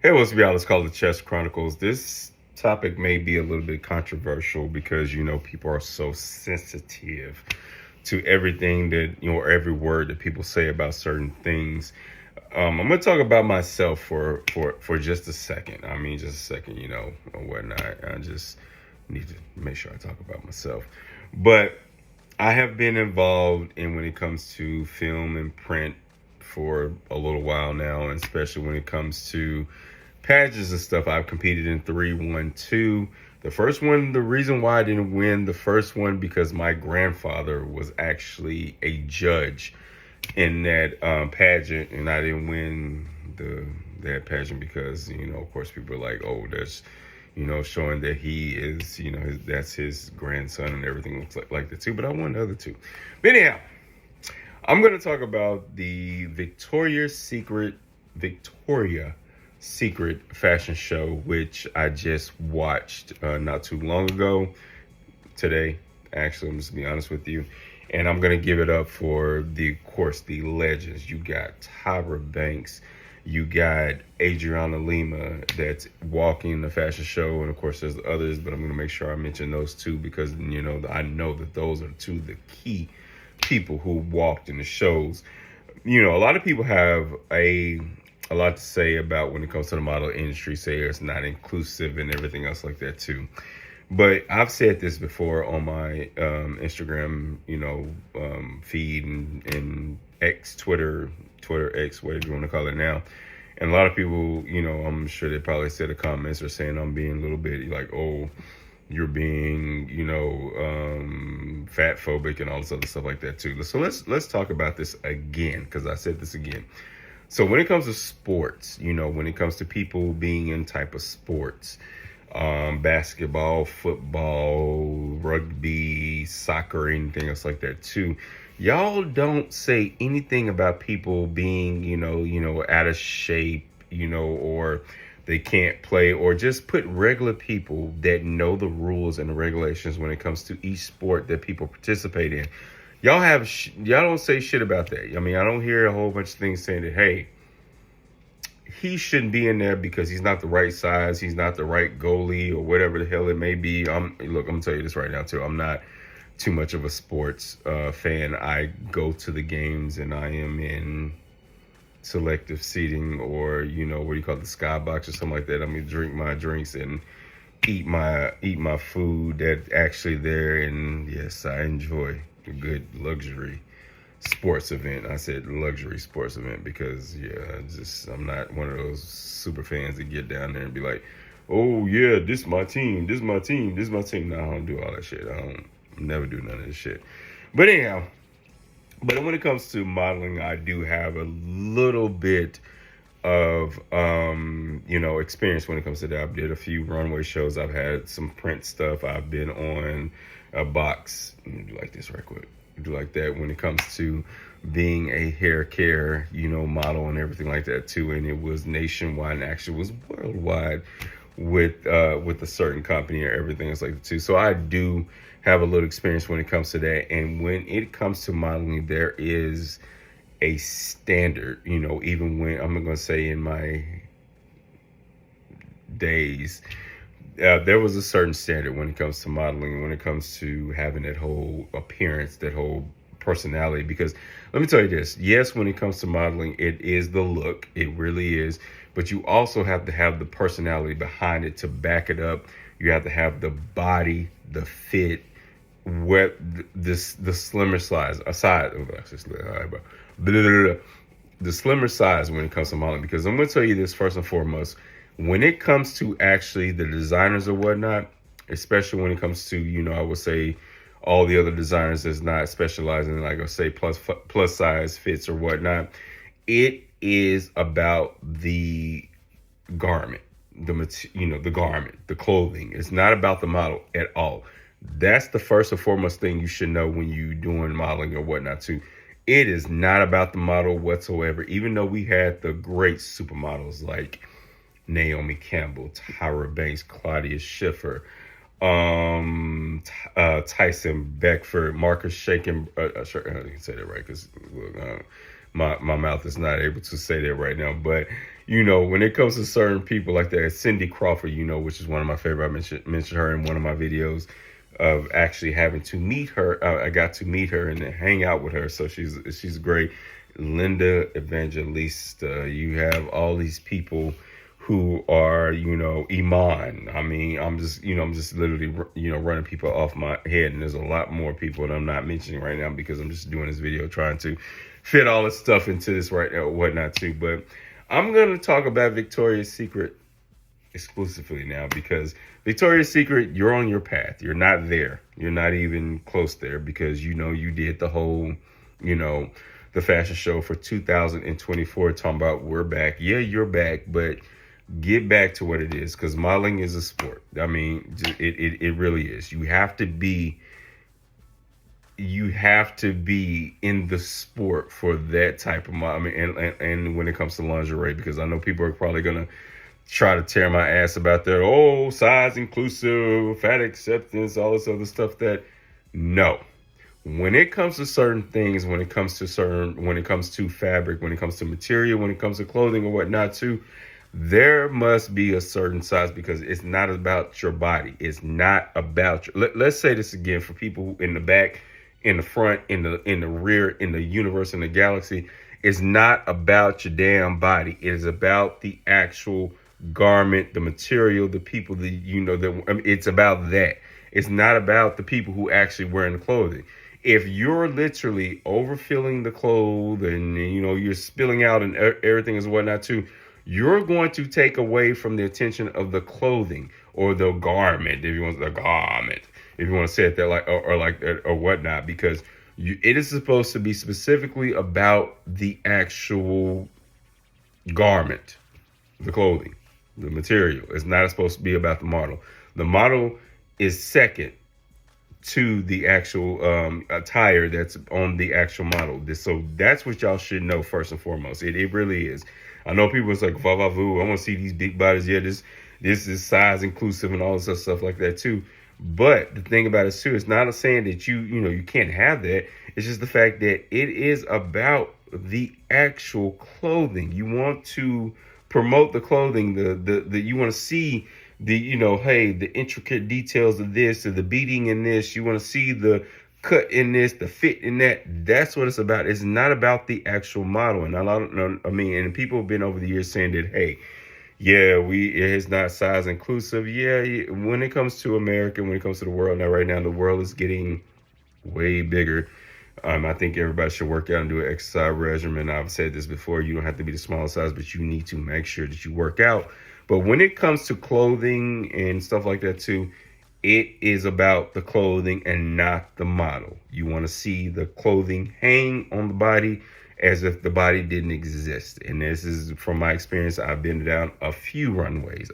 Hey, what's up, y'all? Let's call it Chess Chronicles. This topic may be a little bit controversial because, people are so sensitive to everything that, or every word that people say about certain things. I'm going to talk about myself for just a second. I mean, just a second, or whatnot. I just need to make sure I talk about myself. But I have been involved in when it comes to film and print for a little while now, and especially when it comes to pageants and stuff. I've competed in three, won two. The first one, the reason why I didn't win the first one because my grandfather was actually a judge in that pageant, and I didn't win that pageant because of course, people are like, oh, that's showing that he is, that's his grandson and everything looks like the two. But I won the other two. But anyhow, I'm going to talk about the Victoria Secret fashion show, which I just watched not too long ago. Today, actually, I'm just gonna be honest with you, and I'm gonna give it up for of course, the legends. You got Tyra Banks, you got Adriana Lima that's walking the fashion show, and of course, there's others, but I'm gonna make sure I mention those two because I know that those are two of the key people who walked in the shows. A lot of people have a lot to say about when it comes to the model industry, say it's not inclusive and everything else like that too. But I've said this before on my Instagram, feed and X, Twitter X, whatever you want to call it now. And a lot of people, I'm sure they probably said the comments are saying I'm being a little bit like, oh, you're being, fat phobic and all this other stuff like that too. So let's talk about this again, because I said this again. So when it comes to sports, when it comes to people being in type of sports, basketball, football, rugby, soccer, anything else like that too, y'all don't say anything about people being, out of shape, or they can't play, or just put regular people that know the rules and the regulations when it comes to each sport that people participate in. Y'all don't say shit about that. I mean, I don't hear a whole bunch of things saying that, hey, he shouldn't be in there because he's not the right size, he's not the right goalie, or whatever the hell it may be. I'm gonna tell you this right now too. I'm not too much of a sports fan. I go to the games and I am in selective seating, or what do you call it, the skybox or something like that. I mean, drink my drinks and eat my food that's actually there. And yes, I enjoy a good luxury sports event. I said luxury sports event because I'm not one of those super fans that get down there and be like, oh yeah, this is my team, this is my team, this is my team. No, I don't do all that shit. I don't never do none of this shit. But anyhow, but when it comes to modeling, I do have a little bit of experience when it comes to that. I did a few runway shows. I've had some print stuff. I've been on a box. Let me do like this right quick. Do like that when it comes to being a hair care, model and everything like that too. And it was nationwide and actually was worldwide with a certain company or everything else like that too. So I do have a little experience when it comes to that. And when it comes to modeling, there is a standard, even when I'm going to say in my days, there was a certain standard when it comes to modeling, when it comes to having that whole appearance, that whole personality. Because let me tell you this, yes, when it comes to modeling, it is the look, it really is, but you also have to have the personality behind it to back it up. You have to have the body, the fit, what the slimmer size aside, the slimmer size when it comes to modeling. Because I'm going to tell you this first and foremost, when it comes to actually the designers or whatnot, especially when it comes to, I would say all the other designers that's not specializing in, like I say, plus size fits or whatnot, it is about the garment, the garment, the clothing. It's not about the model at all. That's the first and foremost thing you should know when you doing modeling or whatnot too. It is not about the model whatsoever. Even though we had the great supermodels like Naomi Campbell, Tyra Banks, Claudia Schiffer, Tyson Beckford, Marcus Shaken. I can say that right because my mouth is not able to say that right now. But you know, when it comes to certain people like that, Cindy Crawford, you know, which is one of my favorite. I mentioned her in one of my videos of actually having to meet her. I got to meet her and hang out with her, so she's great. Linda Evangelista. You have all these people who are, you know, Iman. I mean, I'm just literally, you know, running people off my head. And there's a lot more people that I'm not mentioning right now because I'm just doing this video trying to fit all this stuff into this right now, whatnot too. But I'm going to talk about Victoria's Secret exclusively now because Victoria's Secret, you're on your path. You're not there. You're not even close there because, you know, you did the whole, you know, the fashion show for 2024 talking about we're back. Yeah, you're back, but get back to what it is, because modeling is a sport. I mean, it really is. You have to be in the sport for that type of model. I mean, and when it comes to lingerie, because I know people are probably gonna try to tear my ass about that. Oh, size inclusive, fat acceptance, all this other stuff. That no. When it comes to certain things, when it comes to fabric, when it comes to material, when it comes to clothing or whatnot too, there must be a certain size because it's not about your body. It's not about let's say this again for people in the back, in the front, in the rear, in the universe, in the galaxy. It's not about your damn body. It is about the actual garment, the material, the people that you know that I mean, it's about that. It's not about the people who actually wearing the clothing. If you're literally overfilling the clothes and you know you're spilling out and everything is whatnot too, you're going to take away from the attention of the clothing or the garment, if you want to say it that like or like that or whatnot, because it is supposed to be specifically about the actual garment, the clothing, the material. It's not supposed to be about the model. The model is second to the actual attire that's on the actual model. So that's what y'all should know first and foremost. It really is. I know people is like, va-va-vu, I want to see these big bodies. Yeah, this is size inclusive and all this other stuff like that too. But the thing about it too, it's not a saying that you can't have that. It's just the fact that it is about the actual clothing. You want to promote the clothing, the you want to see the, you know, hey, the intricate details of this or the beading in this. You want to see the cut in this, the fit in that. That's what it's about. It's not about the actual model. And and people have been over the years saying that, hey, yeah, it is not size inclusive. Yeah, when it comes to America, when it comes to the world now, right now, the world is getting way bigger. I think everybody should work out and do an exercise regimen. I've said this before. You don't have to be the smallest size, but you need to make sure that you work out. But when it comes to clothing and stuff like that too, it is about the clothing and not the model. You want to see the clothing hang on the body as if the body didn't exist. And this is from my experience. I've been down a few runways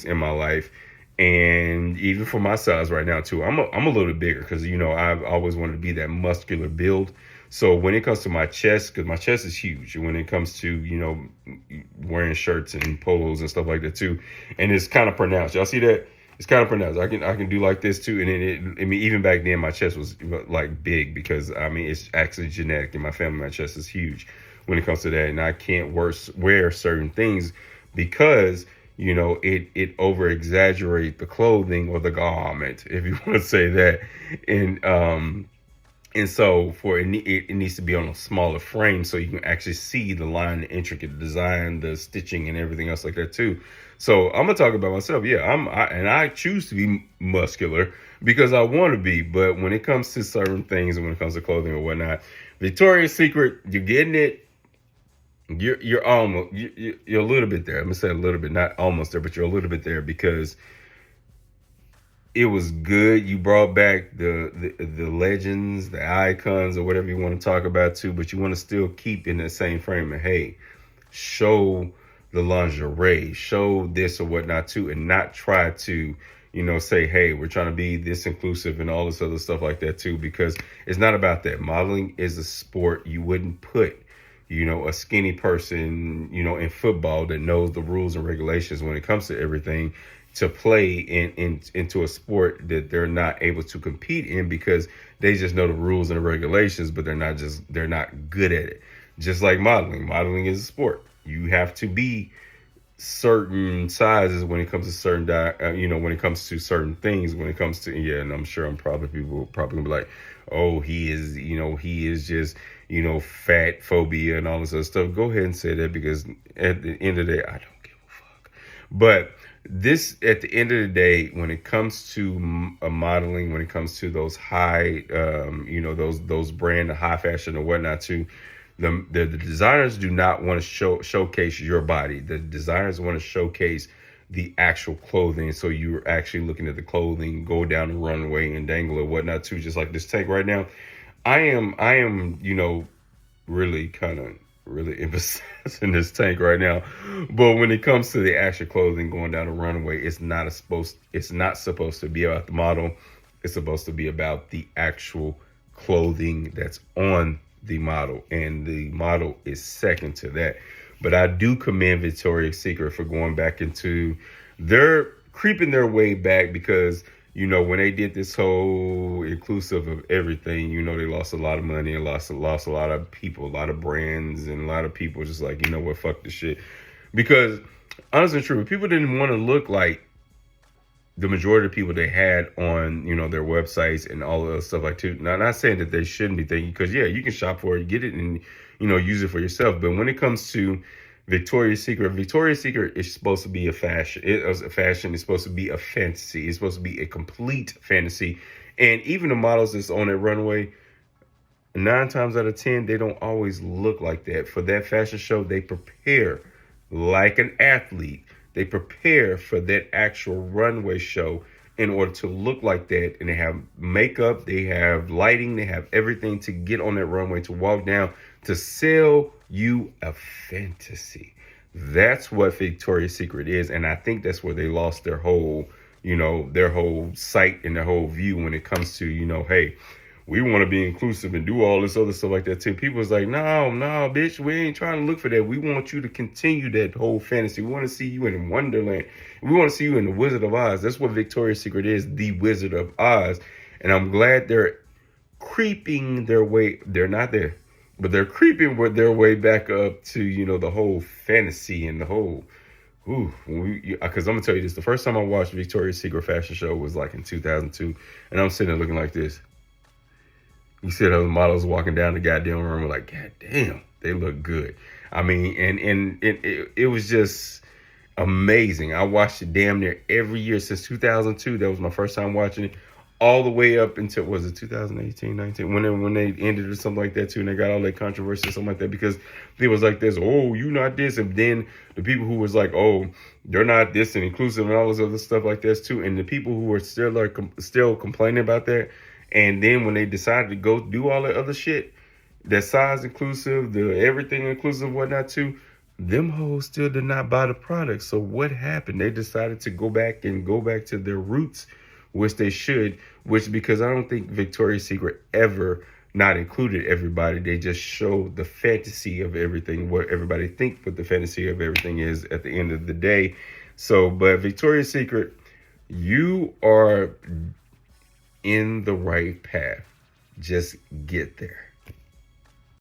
in my life. And even for my size right now too, I'm a little bit bigger because, you know, I've always wanted to be that muscular build. So when it comes to my chest, because my chest is huge, and when it comes to, you know, wearing shirts and polos and stuff like that too, and it's kind of pronounced. Y'all see that? It's kind of pronounced. I can do like this too. And even back then my chest was like big because it's actually genetic in my family. My chest is huge when it comes to that. And I can't wear certain things because, you know, it over exaggerate the clothing or the garment, if you want to say that. And so it needs to be on a smaller frame so you can actually see the line, the intricate design, the stitching and everything else like that too. So I'm gonna talk about myself. Yeah, I choose to be muscular because I want to be. But when it comes to certain things and when it comes to clothing or whatnot, Victoria's Secret, you're getting it. You're almost you're a little bit there. I'm gonna say a little bit, not almost there, but you're a little bit there because it was good. You brought back the legends, the icons, or whatever you want to talk about too, but you want to still keep in that same frame of, hey, show the lingerie, show this or whatnot too, and not try to, you know, say, hey, we're trying to be this inclusive and all this other stuff like that too, because it's not about that. Modeling is a sport. You wouldn't put a skinny person, in football that knows the rules and regulations when it comes to everything to play into a sport that they're not able to compete in because they just know the rules and the regulations, but they're not good at it. Just like modeling. Modeling is a sport. You have to be certain sizes when it comes to when it comes to certain things, when it comes to, and I'm sure people probably gonna be like, oh, he is just, fat phobia and all this other stuff. Go ahead and say that, because at the end of the day, I don't give a fuck. But this, at the end of the day, when it comes to modeling, when it comes to those high, those brand high fashion or whatnot too, the designers do not want to showcase your body. The designers want to showcase the actual clothing. So you're actually looking at the clothing, go down the runway and dangle or whatnot too. Just like this tank right now. I am, really emphasizing this tank right now. But when it comes to the actual clothing going down the runway, it's not supposed to be about the model. It's supposed to be about the actual clothing that's on the model, and the model is second to that. But I do commend Victoria's Secret for going back into, they're creeping their way back, because when they did this whole inclusive of everything, they lost a lot of money and lost a lot of people, a lot of brands, and a lot of people just like, what, fuck this shit. Because honestly and true, people didn't want to look like the majority of people they had on, their websites and all of that stuff like too. Now, not saying that they shouldn't be thinking, because yeah, you can shop for it, get it, and use it for yourself. But when it comes to Victoria's Secret is supposed to be a fashion. It's supposed to be a fantasy. It's supposed to be a complete fantasy. And even the models that's on that runway, 9 times out of 10, they don't always look like that. For that fashion show, they prepare like an athlete. They prepare for that actual runway show in order to look like that. And they have makeup, they have lighting, they have everything to get on that runway, to walk down, to sell you a fantasy. That's what Victoria's Secret is. And I think that's where they lost their whole, their whole sight and their whole view when it comes to, hey, we want to be inclusive and do all this other stuff like that too. People was like, no, bitch, we ain't trying to look for that. We want you to continue that whole fantasy. We want to see you in Wonderland. We want to see you in the Wizard of Oz. That's what Victoria's Secret is, the Wizard of Oz. And I'm glad they're creeping their way. They're not there, but they're creeping with their way back up to, the whole fantasy and the whole, because I'm going to tell you this. The first time I watched Victoria's Secret fashion show was like in 2002. And I'm sitting there looking like this. You see those models walking down the goddamn room, we're like, God damn, they look good. I mean, and it was just amazing. I watched it damn near every year since 2002. That was my first time watching it, all the way up until, was it 2018, 19? When they ended or something like that too, and they got all that controversy or something like that, because it was like this, oh, you not this, and then the people who was like, oh, they're not this and inclusive and all this other stuff like this too, and the people who were still complaining about that. And then when they decided to go do all that other shit, that size inclusive, the everything inclusive, whatnot too, them hoes still did not buy the product. So what happened? They decided to go back to their roots, which they should, because I don't think Victoria's Secret ever not included everybody. They just showed the fantasy of everything, what everybody think what the fantasy of everything is at the end of the day. So, but Victoria's Secret, you are in the right path. Just get there.